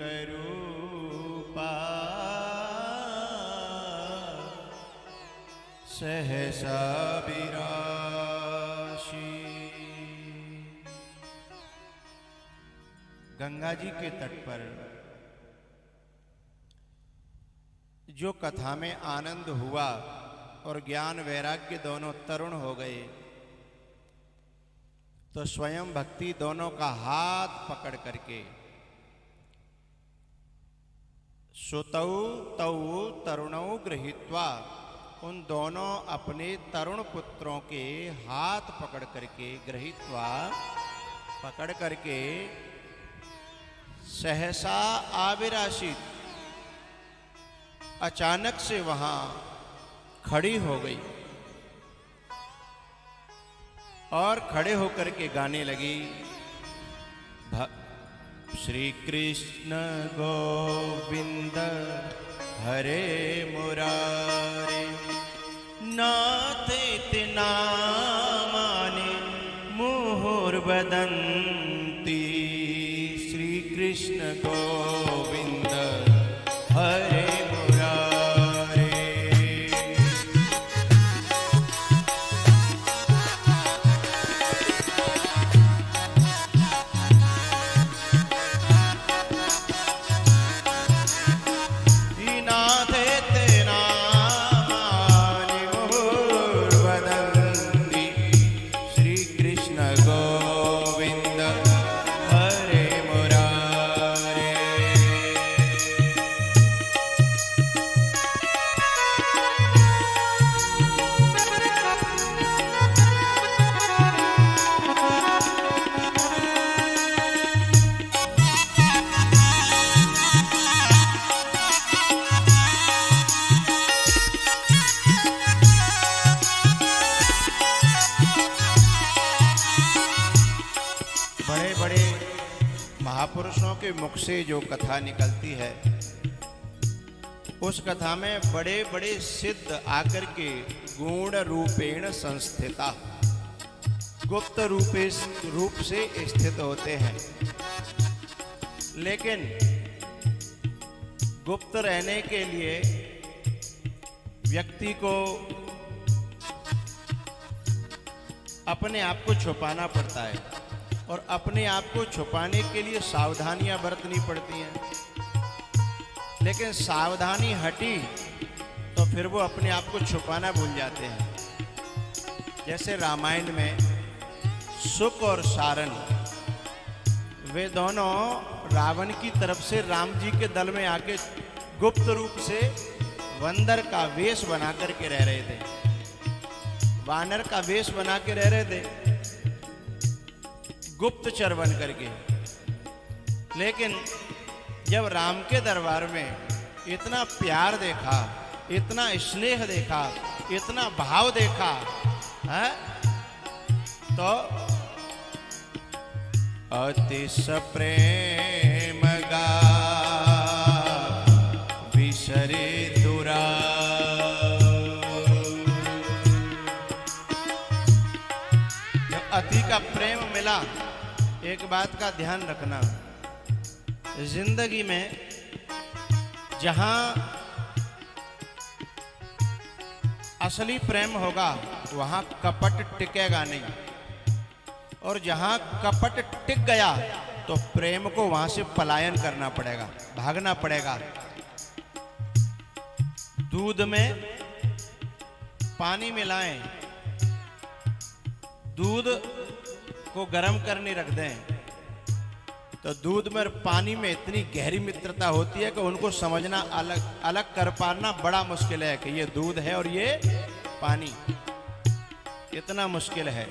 करूपा सहसा विराशी। गंगा जी के तट पर जो कथा में आनंद हुआ और ज्ञान वैराग्य दोनों तरुण हो गए, तो स्वयं भक्ति दोनों का हाथ पकड़ करके सुतौ तौ तरुणौ गृहीत्वा, उन दोनों अपने तरुण पुत्रों के हाथ पकड़ करके गृहीत्वा पकड़ करके सहसा आविराशित, अचानक से वहां खड़ी हो गई और खड़े होकर के गाने लगी, श्री कृष्ण गोविंद हरे मुरारे, नाथेति नामानि मुहुर्वदन्ति, श्री कृष्ण गोविंद हरे महापुरुषों के मुख से जो कथा निकलती है, उस कथा में बड़े बड़े सिद्ध आकर के गूढ़ रूपेण संस्थिता, गुप्त रूप से स्थित होते हैं। लेकिन गुप्त रहने के लिए व्यक्ति को अपने आप को छुपाना पड़ता है, और अपने आप को छुपाने के लिए सावधानियां बरतनी पड़ती हैं। लेकिन सावधानी हटी तो फिर वो अपने आप को छुपाना भूल जाते हैं। जैसे रामायण में सुक और सारन, वे दोनों रावण की तरफ से राम जी के दल में आके गुप्त रूप से बंदर का वेश बना करके रह रहे थे, वानर का वेश बना के रह रहे थे, गुप्तचर बन करके। लेकिन जब राम के दरबार में इतना प्यार देखा, इतना स्नेह देखा, इतना भाव देखा है, तो अति सप्रेम गा विसरे दुरा। जब अति का प्रेम मिला, एक बात का ध्यान रखना, जिंदगी में जहां असली प्रेम होगा वहां कपट टिकेगा नहीं, और जहां कपट टिक गया तो प्रेम को वहां से पलायन करना पड़ेगा, भागना पड़ेगा। दूध में पानी मिलाएं, दूध को गर्म करने रख दें, तो दूध में पानी में इतनी गहरी मित्रता होती है कि उनको समझना, अलग कर पाना बड़ा मुश्किल है कि ये दूध है और ये पानी, इतना मुश्किल है।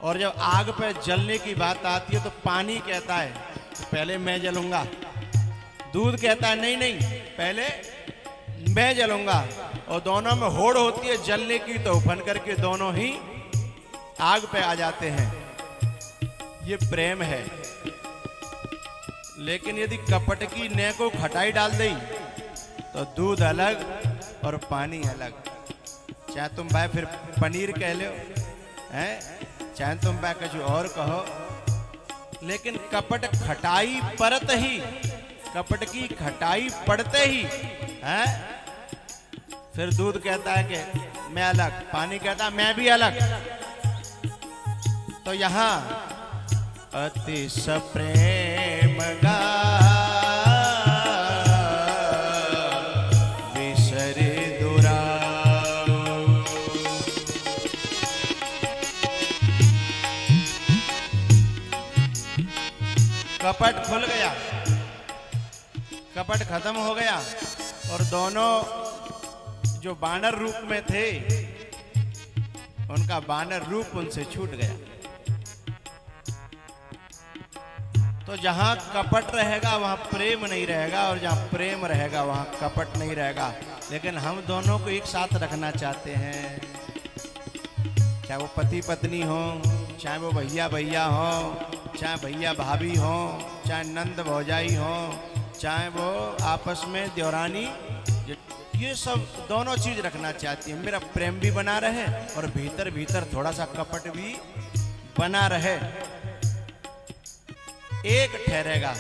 और जब आग पे जलने की बात आती है तो पानी कहता है पहले मैं जलूंगा, दूध कहता है नहीं नहीं पहले मैं जलूंगा, और दोनों में होड़ होती है जलने की, तो उफन करके दोनों ही आग पे आ जाते हैं। ये प्रेम है। लेकिन यदि कपट की ने को खटाई डाल दी तो दूध अलग और पानी अलग। चाहे तुम भाई फिर पनीर कह लो, हैं, चाहे तुम भाई कुछ और कहो, लेकिन कपट खटाई परत ही कपट की खटाई पड़ते ही है, फिर दूध कहता है कि मैं अलग, पानी कहता है मैं भी अलग। तो यहां अति सप्रेम गा विसरे दुरा। कपट खुल गया, कपट खत्म हो गया और दोनों जो बानर रूप में थे उनका बानर रूप उनसे छूट गया। तो जहां कपट रहेगा वहां प्रेम नहीं रहेगा, और जहां प्रेम रहेगा वहां कपट नहीं रहेगा। लेकिन हम दोनों को एक साथ रखना चाहते हैं, चाहे वो पति पत्नी हो, चाहे वो भैया भैया हो, चाहे भैया भाभी हो, चाहे नंद भौजाई हो, चाहे वो आपस में देवरानी, ये सब दोनों चीज रखना चाहती है। मेरा प्रेम भी बना रहे और भीतर भीतर थोड़ा सा कपट भी बना रहे। एक ठहरेगा,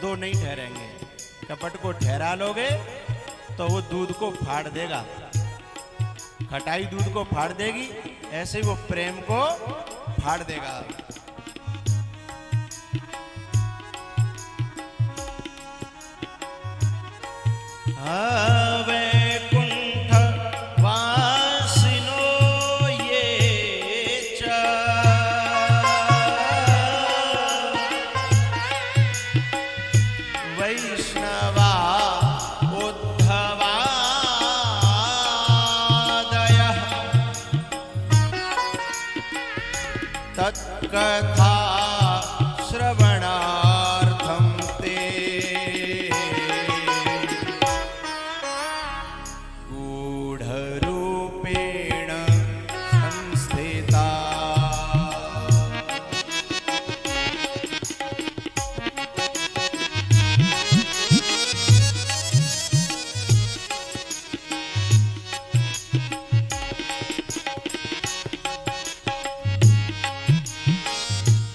दो नहीं ठहरेंगे। कपट को ठहरा लोगे तो वो दूध को फाड़ देगा, खटाई दूध को फाड़ देगी, ऐसे ही वो प्रेम को फाड़ देगा। वैकुंठ वासिनो ये च वैष्णवा उद्धवादयः तत्कथा श्रवणार्थं ते गूढ़रूपेण संस्थिता।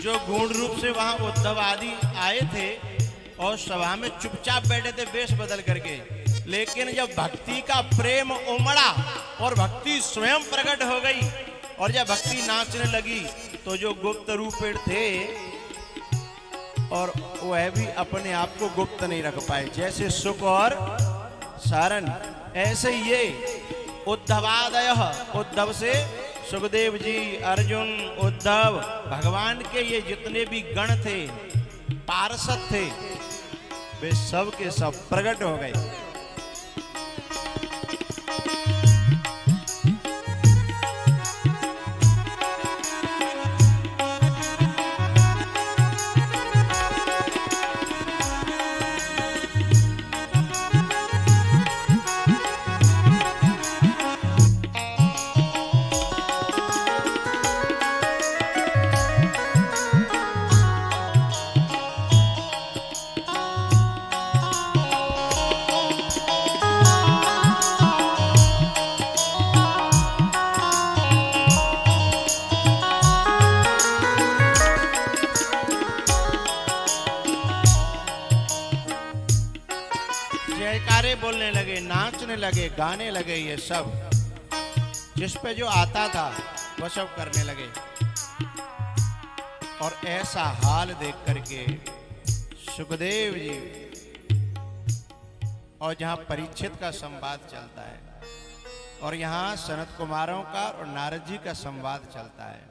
जो गूढ़ रूप से वहां उद्धव आदि आए थे और सभा में चुपचाप बैठे थे वेश बदल करके, लेकिन जब भक्ति का प्रेम उमड़ा और भक्ति स्वयं प्रकट हो गई और जब भक्ति नाचने लगी तो जो गुप्त रूपेण थे और वह भी अपने आप को गुप्त नहीं रख पाए, जैसे सुख और सारन, ऐसे ये उद्धवादयः, उद्धव से सुखदेव जी, अर्जुन, उद्धव, भगवान के ये जितने भी गण थे, पार्षद थे, वे सब के सब प्रकट हो गए। जयकारे बोलने लगे, नाचने लगे, गाने लगे, ये सब जिस पे जो आता था वह सब करने लगे। और ऐसा हाल देख करके सुखदेव जी और जहां परीक्षित का संवाद चलता है और यहां सनत कुमारों का और नारद जी का संवाद चलता है,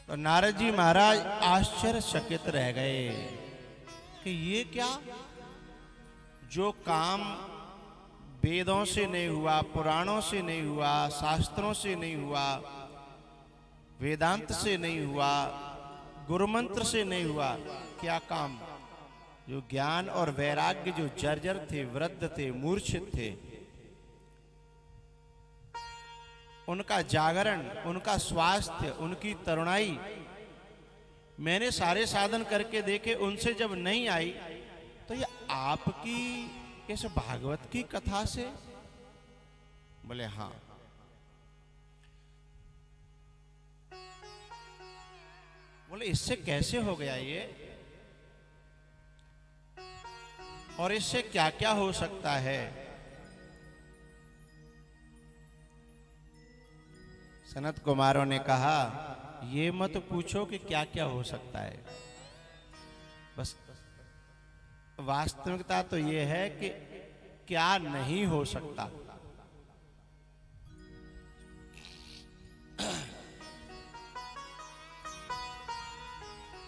तो नारद जी महाराज आश्चर्यचकित रह गए कि ये क्या, जो काम वेदों से नहीं हुआ, पुराणों से नहीं हुआ, शास्त्रों से नहीं हुआ, वेदांत से नहीं हुआ, गुरुमंत्र से नहीं हुआ, क्या काम, जो ज्ञान और वैराग्य जो जर्जर थे, वृद्ध थे, मूर्छित थे, उनका जागरण, उनका स्वास्थ्य, उनकी तरुणाई, मैंने सारे साधन करके देखे, उनसे जब नहीं आई, तो ये आपकी इस भागवत की कथा से? बोले हाँ। बोले इससे कैसे हो गया ये? और इससे क्या क्या हो सकता है। सनत कुमारों ने कहा, ये मत पूछो कि क्या क्या हो सकता है, बस वास्तविकता तो ये है कि क्या नहीं हो सकता।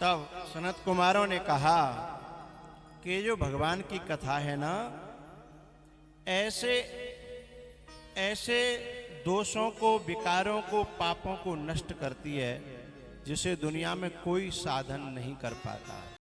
तब सनत कुमारों ने कहा कि जो भगवान की कथा है ना, ऐसे ऐसे दोषों को, विकारों को, पापों को नष्ट करती है जिसे दुनिया में कोई साधन नहीं कर पाता है।